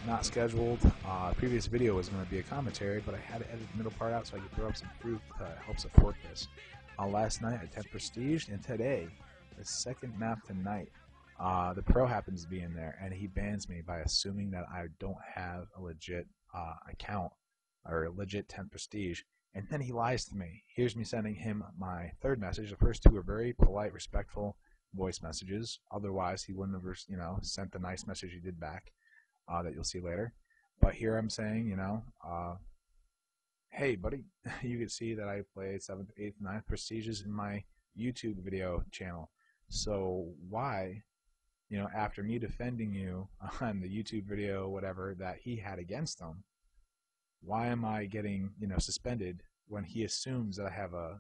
not scheduled. Previous video was going to be a commentary, but I had to edit the middle part out so I could throw up some proof to help support this. Last night I 10 prestige, and today, the second map tonight, the pro happens to be in there, and he bans me by assuming that I don't have a legit account or a legit 10 prestige. And then he lies to me. Here's me sending him my third message. The first two are very polite, respectful voice messages. Otherwise, he wouldn't have, sent the nice message he did back that you'll see later. But here I'm saying, hey, buddy, you can see that I played 7th, 8th, 9th prestiges in my YouTube video channel. So why, after me defending you on the YouTube video, whatever, that he had against him, why am I getting, suspended when he assumes that I have a,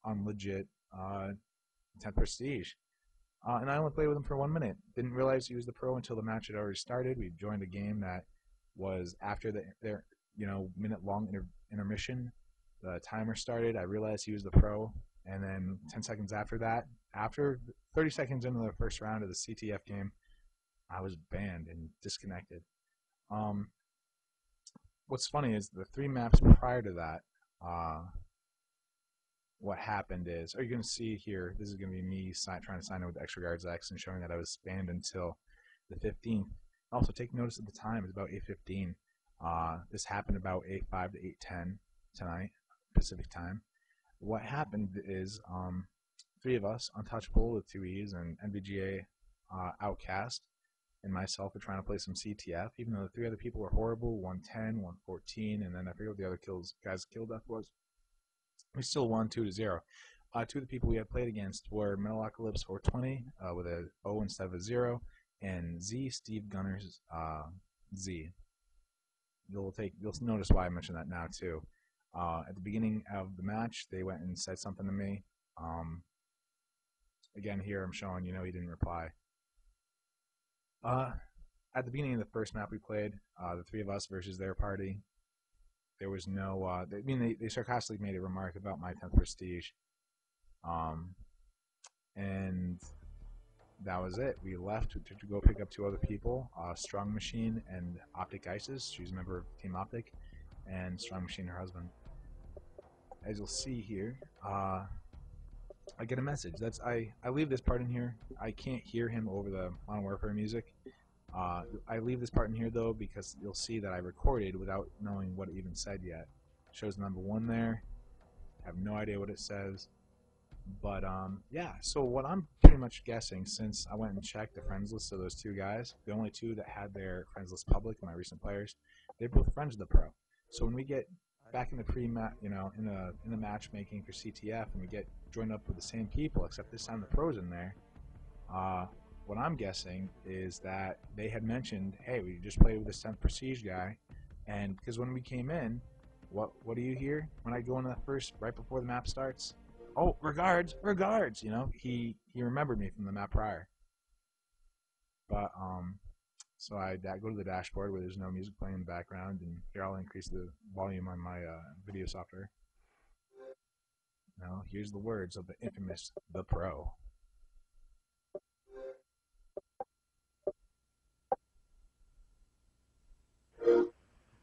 unlegit 10th prestige? And I only played with him for 1 minute. Didn't realize he was the pro until the match had already started. We joined a game that was after their minute-long intermission. The timer started. I realized he was the pro, and then 10 seconds after that, after 30 seconds into the first round of the CTF game, I was banned and disconnected. What's funny is the 3 maps prior to that, what happened is, you're going to see here, this is going to be me trying to sign in with Extra Guards X and showing that I was banned until the 15th. Also, take notice of the time. It's about 8:15. This happened about 8:05 to 8:10 tonight, Pacific time. What happened is 3 of us, Untouchable with 2 E's, and NVGA OUTKAST, and myself were trying to play some CTF, even though the 3 other people were horrible, 110, 114, and then I forget what the other guys' kill death was. We still won 2-0. 2 of the people we had played against were Metalocalypse 420 with a O instead of a 0, and Steve Gunner's Z. You'll notice why I mentioned that now too. At the beginning of the match, they went and said something to me. Again, here I'm showing, he didn't reply. At the beginning of the first map we played, the 3 of us versus their party, there was no, they sarcastically made a remark about my 10th prestige. And that was it. We left to go pick up 2 other people, Strong Machine and Optic Isis. She's a member of Team Optic, and Strong Machine, her husband. As you'll see here, I get a message. I leave this part in here. I can't hear him over the Modern Warfare music. I leave this part in here though because you'll see that I recorded without knowing what it even said yet. It shows number 1 there. I have no idea what it says. But yeah, so what I'm pretty much guessing, since I went and checked the friends list of those 2 guys, the only 2 that had their friends list public, my recent players, they're both friends of the pro. So when we get back in the pre-match, in the matchmaking for CTF, and we get joined up with the same people, except this time the pros in there, what I'm guessing is that they had mentioned, hey, we just played with this 10th prestige guy, and because when we came in, what do you hear when I go into that first, right before the map starts? Oh, regards, he remembered me from the map prior. But so I go to the dashboard where there's no music playing in the background, and here I'll increase the volume on my video software. Now here's the words of the infamous The Pro.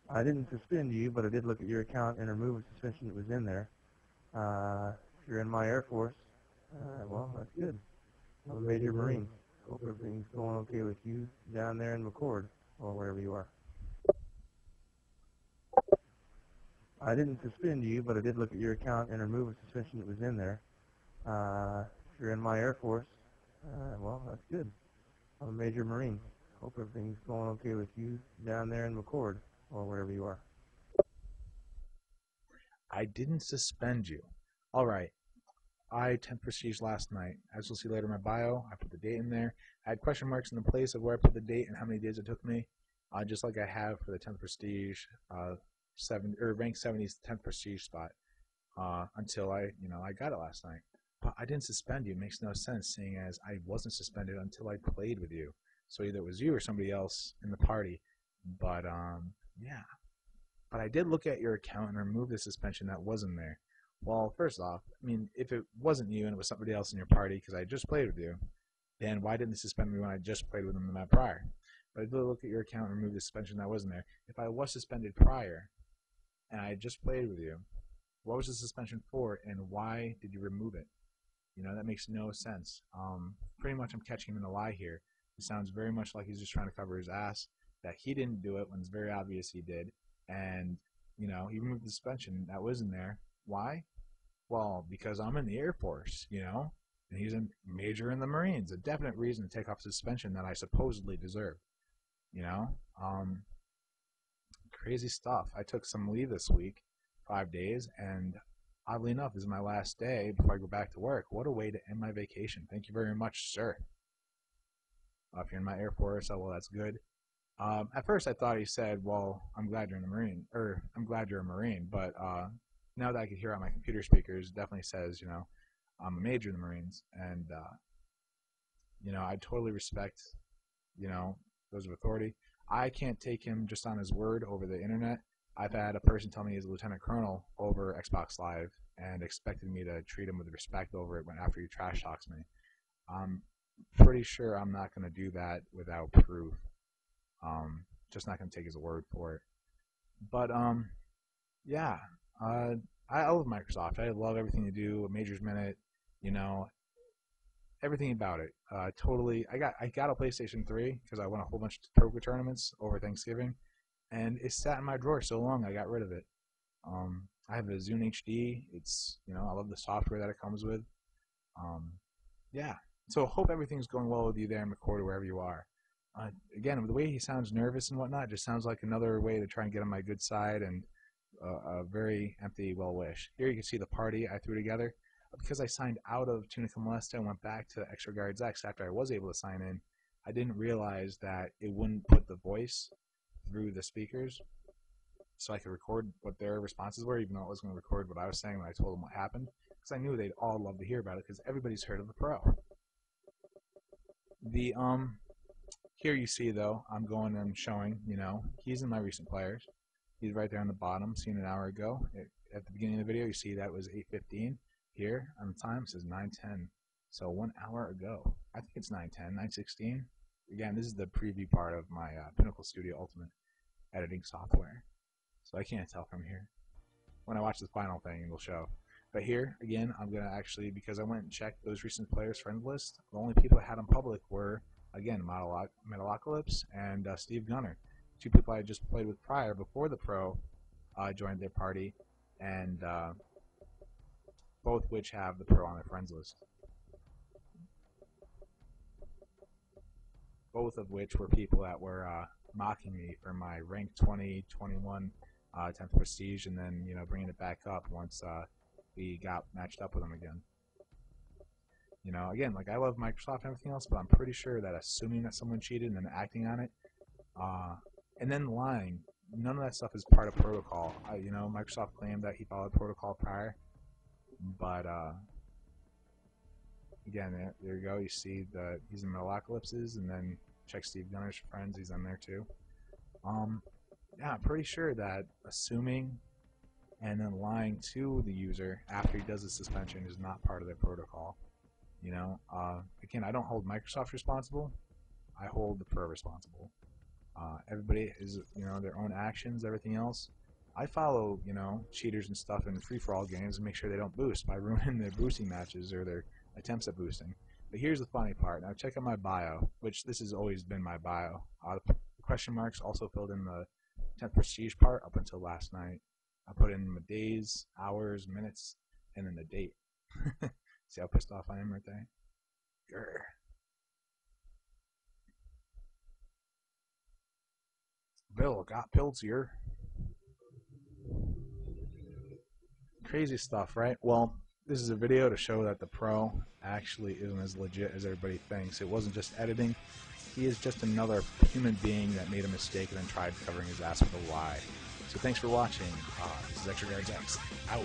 I didn't suspend you, but I did look at your account and remove a suspension that was in there. If you're in my Air Force, well, that's good. I'm a Major Marine. Hope everything's going okay with you down there in McCord, or wherever you are. I didn't suspend you, but I did look at your account and remove a suspension that was in there. If you're in my Air Force, well, that's good. I'm a Major Marine. Hope everything's going okay with you down there in McCord, or wherever you are. I didn't suspend you. Alright. I 10th prestige last night. As you'll see later in my bio, I put the date in there. I had question marks in the place of where I put the date and how many days it took me. Just like I have for the 10th prestige, rank 70's 10th prestige spot. Until I got it last night. But I didn't suspend you. It makes no sense, seeing as I wasn't suspended until I played with you. So either it was you or somebody else in the party. But yeah. But I did look at your account and remove the suspension that wasn't there. Well, first off, if it wasn't you and it was somebody else in your party, because I just played with you, then why didn't they suspend me when I just played with them the map prior? but I did look at your account and remove the suspension that wasn't there. If I was suspended prior and I just played with you, what was the suspension for, and why did you remove it? That makes no sense. Pretty much I'm catching him in a lie here. It sounds very much like he's just trying to cover his ass, that he didn't do it when it's very obvious he did. And, he removed the suspension that wasn't there. Why? Well, because I'm in the Air Force, and he's a major in the Marines. A definite reason to take off suspension that I supposedly deserve. You know, crazy stuff. I took some leave this week, 5 days, and oddly enough, this is my last day before I go back to work. What a way to end my vacation. Thank you very much, sir. If you're in my Air Force, oh, well, that's good. At first, I thought he said, well, I'm glad you're in the Marine, or I'm glad you're a Marine, but now that I can hear on my computer speakers, it definitely says, I'm a major in the Marines, and, I totally respect, those of authority. I can't take him just on his word over the internet. I've had a person tell me he's a lieutenant colonel over Xbox Live and expected me to treat him with respect over it after he trash talks me. I'm pretty sure I'm not going to do that without proof. Just not going to take his word for it. But, yeah, I love Microsoft. I love everything they do, Major's Minute, everything about it. Totally. I got a PlayStation 3 because I won a whole bunch of poker tournaments over Thanksgiving, and it sat in my drawer so long I got rid of it. I have a Zune HD. It's I love the software that it comes with. Yeah. So hope everything's going well with you there in McCord or wherever you are. Again, the way he sounds nervous and whatnot, just sounds like another way to try and get on my good side and a very empty well wish. Here you can see the party I threw together. Because I signed out of Tunica Molesta and went back to Extra Guards X after I was able to sign in, I didn't realize that it wouldn't put the voice through the speakers so I could record what their responses were, even though I was going to record what I was saying when I told them what happened, because I knew they'd all love to hear about it because everybody's heard of the pro. Here you see, though, I'm going and showing, he's in my recent players. He's right there on the bottom, seen an hour ago. At the beginning of the video, you see that was 8:15. Here on the time it says 9:10, so 1 hour ago. I think it's 9:10, 9:16. Again, this is the preview part of my Pinnacle Studio Ultimate editing software, so I can't tell from here. When I watch the final thing, it'll show. But here, again, I'm going to actually, because I went and checked those recent players' friend list, the only people I had in public were, again, Metalocalypse and Steve Gunner. Two people I just played with prior before the pro joined their party, and both which have the pro on their friends list. Both of which were people that were mocking me for my rank 20, 21, 10th prestige, and then bringing it back up once we got matched up with them again. Again, like I love Microsoft and everything else, but I'm pretty sure that assuming that someone cheated and then acting on it, and then lying, none of that stuff is part of protocol. Microsoft claimed that he followed protocol prior. But again, there you go. You see that he's in Metalocalypses, and then check Steve Gunner's friends. He's on there too. Yeah, I'm pretty sure that assuming and then lying to the user after he does the suspension is not part of their protocol. Again, I don't hold Microsoft responsible. I hold the pro responsible. Everybody is their own actions, everything else. I follow, cheaters and stuff in free-for-all games and make sure they don't boost by ruining their boosting matches or their attempts at boosting. But here's the funny part. Now check out my bio, which this has always been my bio. The question marks also filled in the 10th prestige part up until last night. I put in my days, hours, minutes, and then the date. See how pissed off I am right there? Grr. Bill got pills here. Crazy stuff, right? Well, this is a video to show that the pro actually isn't as legit as everybody thinks. It wasn't just editing. He is just another human being that made a mistake and then tried covering his ass with a lie. So thanks for watching. This is Extra Guards X. Out.